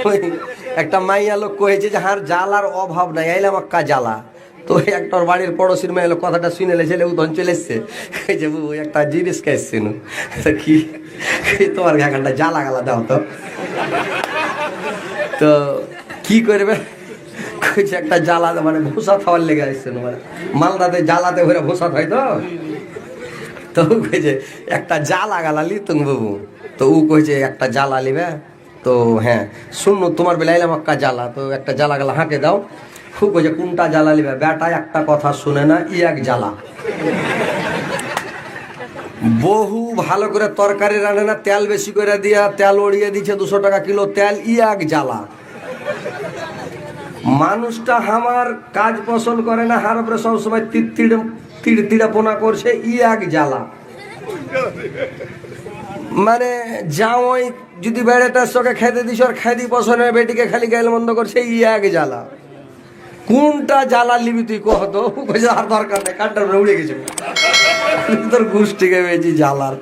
ওই একটা মাইয়া লোক কয়েছে যে হার জ্বালার অভাব নাই, আইলাম আক্কা জ্বালা। তো একটা ওর বাড়ির পড়োশির মেয়ে লোক কথাটা শুনে ছেলে উদন চলে এসছে, যে বুবু একটা জিনিস খাইছিল কি তোমার এখানটা জ্বালা গালা দাও তো। তো কি করবে, একটা জ্বালা মানে ভূষা খাওয়ার লেগে আসছে, মানে মালদাতে জ্বালাতে করে ভূষা হয় তো। তো ও কইছে একটা জ্বালা গালা লি তুমি বাবু। তো ও কইছে একটা জ্বালা লিবে। তো হ্যাঁ শুনু তোমার বেলা এলাম একটা জ্বালা, তো একটা জ্বালা গালা হাঁকে দাও। ও কইছে কোনটা জ্বালা লিবে, বেটা একটা কথা শুনে না, ই এক জ্বালা। বহু ভালো করে তরকারি রান্নে না, তেল বেশি করে দিয়া তেল ওড়িয়ে দিচ্ছে 200 টাকা কিলো তেল, ই এক জ্বালা। মানুষটা আমার কাজ পছন্দ করে না, হার উপরে সবসময় তিড়াপোনা করছে, ই এক জ্বালা। মানে জামাই যদি বেড়াটার সঙ্গে খেতে দিস আর খেদি পছন্দ বেটিকে খালি গাইল বন্ধ করছে, ই এক জ্বালা। কোনটা জ্বালা লিবি তুই কত, আর দরকার নেই, কানটার উড়ে গেছে তোর গোষ্ঠীকে বেশি জ্বালার।